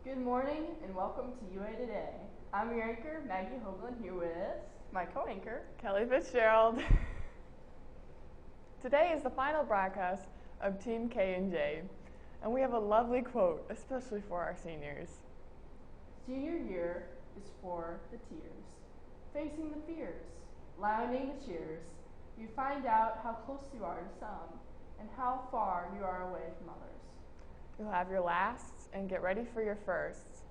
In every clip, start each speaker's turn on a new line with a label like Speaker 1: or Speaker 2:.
Speaker 1: Good morning and welcome to UA Today. I'm your anchor, Maggie Hoagland, here with my co-anchor,
Speaker 2: Kelly Fitzgerald. Today is the final broadcast of Team K&J, and we have a lovely quote, especially for our seniors.
Speaker 1: Senior year is for the tears, facing the fears, louding the cheers. You find out how close you are to some and how far you are away from others.
Speaker 2: You'll have your lasts and get ready for your firsts,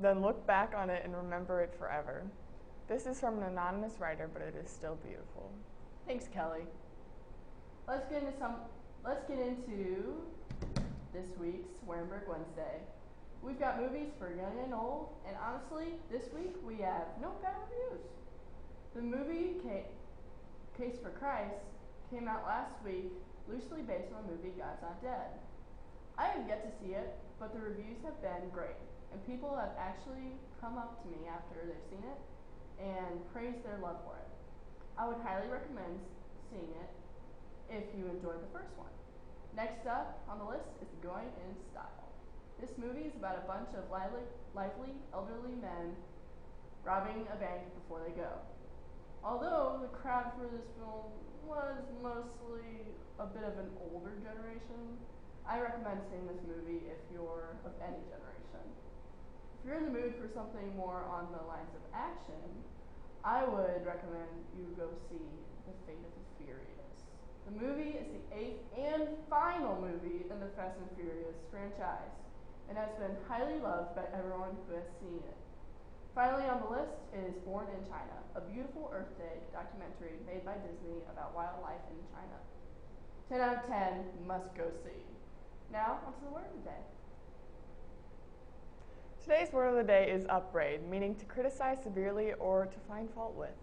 Speaker 2: then look back on it and remember it forever. This is from an anonymous writer, but it is still beautiful.
Speaker 1: Thanks, Kelly. Let's get into this week's Warenberg Wednesday. We've got movies for young and old, and honestly, this week we have no bad reviews. The movie Case for Christ came out last week, loosely based on the movie God's Not Dead. I have yet to see it, but the reviews have been great, and people have actually come up to me after they've seen it and praised their love for it. I would highly recommend seeing it if you enjoyed the first one. Next up on the list is Going in Style. This movie is about a bunch of lively elderly men robbing a bank before they go. Although the crowd for this film was mostly a bit of an older generation, I recommend seeing this movie if you're of any generation. If you're in the mood for something more on the lines of action, I would recommend you go see The Fate of the Furious. The movie is the 8th and final movie in the Fast and Furious franchise and has been highly loved by everyone who has seen it. Finally on the list is Born in China, a beautiful Earth Day documentary made by Disney about wildlife in China. 10 out of 10, must go see. Now, onto the word of the day.
Speaker 2: Today's word of the day is upbraid, meaning to criticize severely or to find fault with.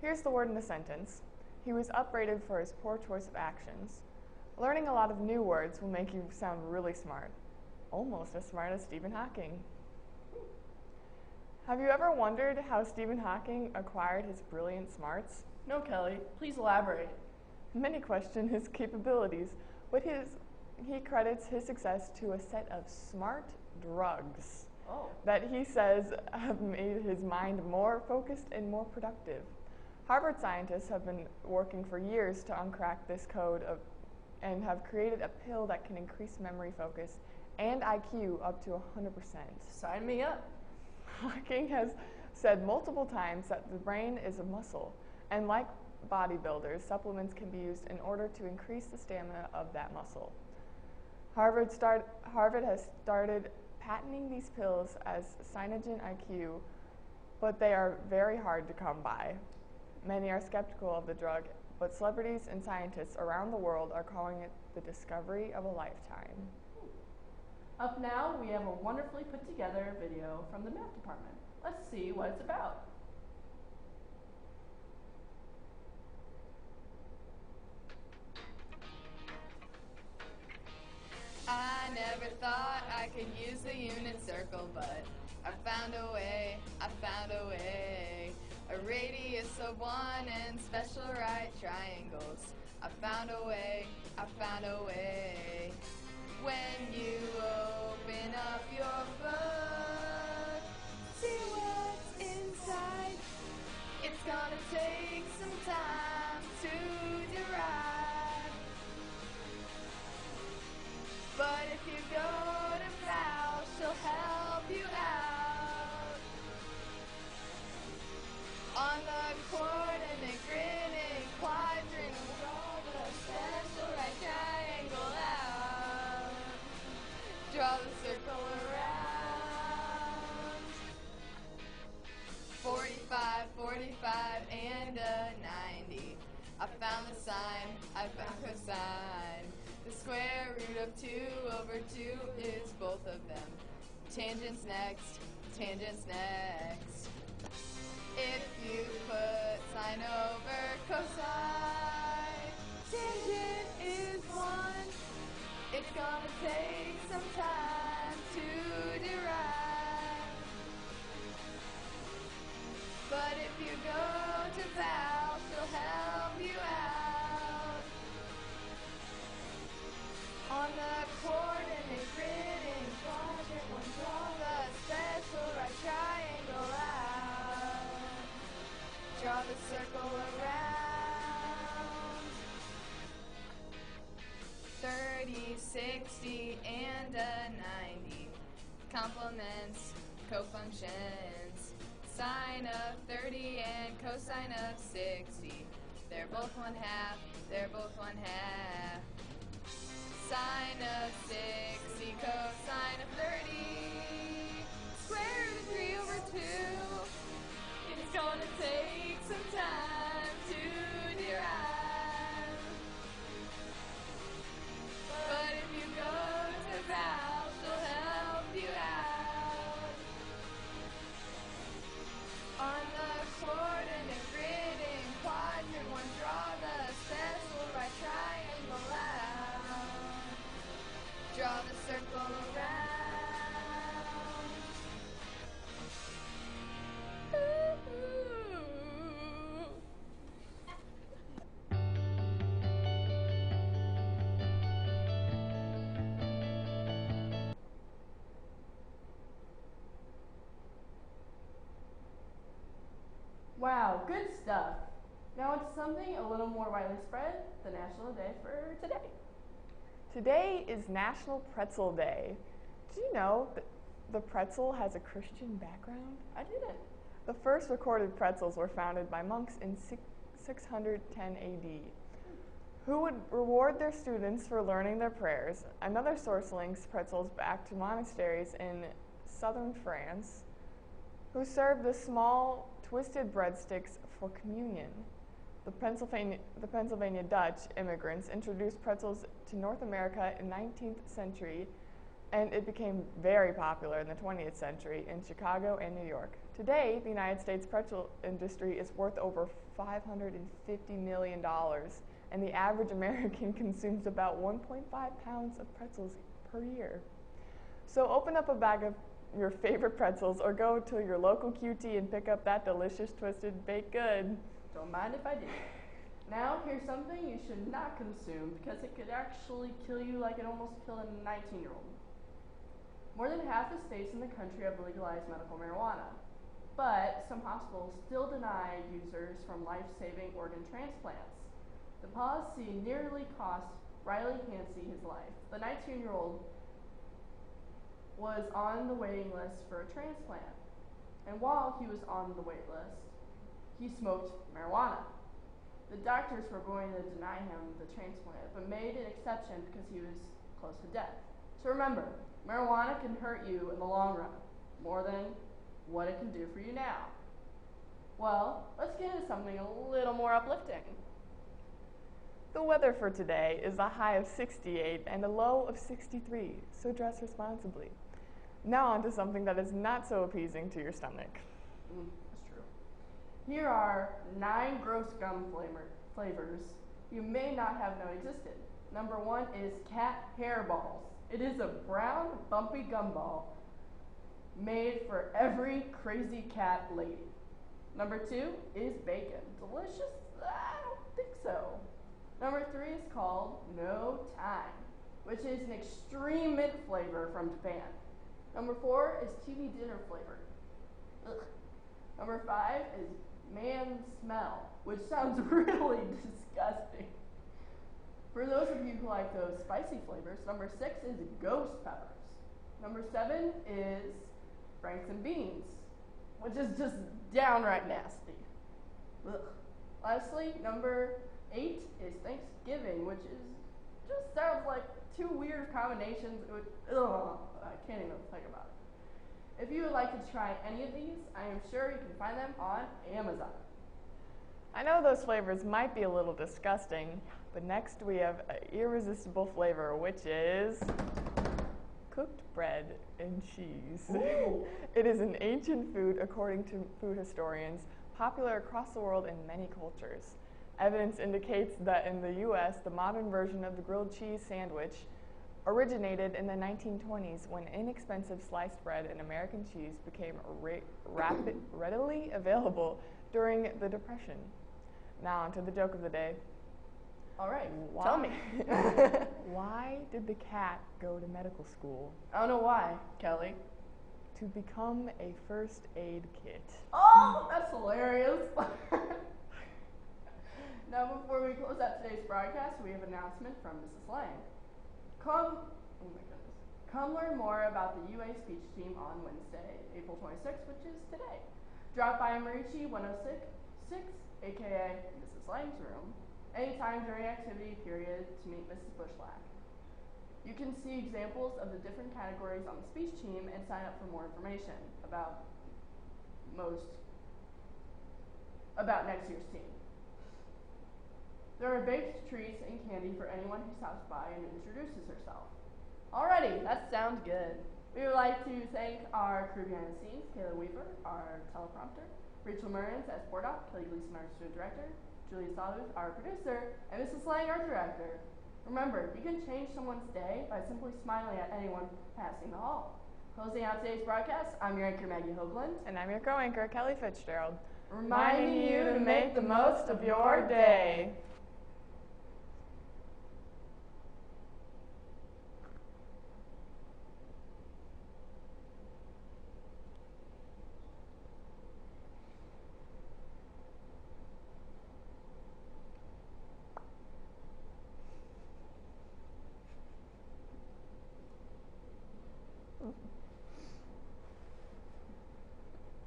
Speaker 2: Here's the word in the sentence. He was upbraided for his poor choice of actions. Learning a lot of new words will make you sound really smart. Almost as smart as Stephen Hawking. Have you ever wondered how Stephen Hawking acquired his brilliant smarts?
Speaker 1: No, Kelly, please elaborate.
Speaker 2: Many question his capabilities, but he credits his success to a set of smart drugs that he says have made his mind more focused and more productive. Harvard scientists have been working for years to uncrack this code and have created a pill that can increase memory focus and IQ up to 100%.
Speaker 1: Sign me up.
Speaker 2: Hawking has said multiple times that the brain is a muscle, and like bodybuilders, supplements can be used in order to increase the stamina of that muscle. Harvard has started patenting these pills as Cyanogen IQ, but they are very hard to come by. Many are skeptical of the drug, but celebrities and scientists around the world are calling it the discovery of a lifetime.
Speaker 1: Up now, we have a wonderfully put together video from the math department. Let's see what it's about.
Speaker 3: I never thought I could use the unit circle, but I found a way, A radius of 1 and special right triangles. I found a way. When you open up your book, see what's inside. It's gonna take some time to derive. But if you go to Val, she'll help you out. On the coordinate grid and quadrant, draw the special right triangle out. Draw the circle around. 45, and a 90. I found the sine, I found cosine. The square root of 2 over 2 is both of them. Tangents next. If you put sine over cosine, tangent is 1. It's gonna take some time to derive. But if you go to Val, she'll help you out. On the coordinate grid in quadrant 1, draw the 40, 60, and a 90. Complements, cofunctions. Sine of 30 and cosine of 60. They're both 1/2, they're both 1/2. Sine of 60, cosine of 30. Square root of 3 over 2. It's gonna take some time to derive. But if you go to Val, she'll help you out. On the coordinate grid in quadrant 1, draw the special right triangle out. Draw the circle around.
Speaker 1: Wow, good stuff. Now it's something a little more widely spread, the national day for today.
Speaker 2: Today is National Pretzel Day. Did you know that the pretzel has a Christian background?
Speaker 1: I didn't.
Speaker 2: The first recorded pretzels were founded by monks in 610 AD, who would reward their students for learning their prayers. Another source links pretzels back to monasteries in southern France, who served the small, twisted breadsticks for communion. The Pennsylvania Dutch immigrants introduced pretzels to North America in the 19th century, and it became very popular in the 20th century in Chicago and New York. Today, the United States pretzel industry is worth over $550 million, and the average American consumes about 1.5 pounds of pretzels per year. So open up a bag of your favorite pretzels or go to your local QT and pick up that delicious twisted baked good.
Speaker 1: Don't mind if I do. Now, here's something you should not consume because it could actually kill you like it almost killed a 19-year-old. More than half the states in the country have legalized medical marijuana, but some hospitals still deny users from life-saving organ transplants. The policy nearly cost Riley Hansey his life. The 19-year-old was on the waiting list for a transplant, and while he was on the wait list, he smoked marijuana. The doctors were going to deny him the transplant, but made an exception because he was close to death. So remember, marijuana can hurt you in the long run, more than what it can do for you now. Well, let's get into something a little more uplifting.
Speaker 2: The weather for today is a high of 68 and a low of 63, so dress responsibly. Now on to something that is not so appeasing to your stomach.
Speaker 1: That's true. Here are 9 gross gum flavors you may not have known existed. Number 1 is cat hairballs. It is a brown, bumpy gumball made for every crazy cat lady. Number 2 is bacon. Delicious? I don't think so. Number 3 is called No Time, which is an extreme mint flavor from Japan. Number 4 is TV dinner flavor. Ugh. Number 5 is man smell, which sounds really disgusting. For those of you who like those spicy flavors, number 6 is ghost peppers. Number 7 is Franks and beans, which is just downright nasty. Ugh. Lastly, number 8 is Thanksgiving, which just sounds like 2 weird combinations. I can't even think about it. If you would like to try any of these, I am sure you can find them on Amazon.
Speaker 2: I know those flavors might be a little disgusting, but next we have an irresistible flavor, which is cooked bread and cheese. It is an ancient food, according to food historians, popular across the world in many cultures. Evidence indicates that in the U.S., the modern version of the grilled cheese sandwich originated in the 1920s when inexpensive sliced bread and American cheese became readily available during the Depression. Now on to the joke of the day.
Speaker 1: All right, tell me.
Speaker 2: Why did the cat go to medical school?
Speaker 1: I don't know why, Kelly.
Speaker 2: To become a first aid kit.
Speaker 1: Oh, that's hilarious. Now, before we close out today's broadcast, we have an announcement from Mrs. Lang. Oh my goodness. Come learn more about the UA speech team on Wednesday, April 26th, which is today. Drop by Marici 106, aka Mrs. Lang's room, anytime during activity period to meet Mrs. Bushlack. You can see examples of the different categories on the speech team and sign up for more information about next year's team. There are baked treats and candy for anyone who stops by and introduces herself. Alrighty, that sounds good. We would like to thank our crew behind the scenes, Kayla Weaver, our teleprompter, Rachel Murrins as board op, Kelly Gleason, our student director, Julia Salud, our producer, and Mrs. Lang, our director. Remember, you can change someone's day by simply smiling at anyone passing the hall. Closing out today's broadcast, I'm your anchor, Maggie Hoagland.
Speaker 2: And I'm your co-anchor, Kelly Fitzgerald.
Speaker 1: Reminding you to make the most of your
Speaker 2: day.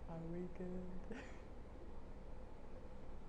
Speaker 2: Are we good?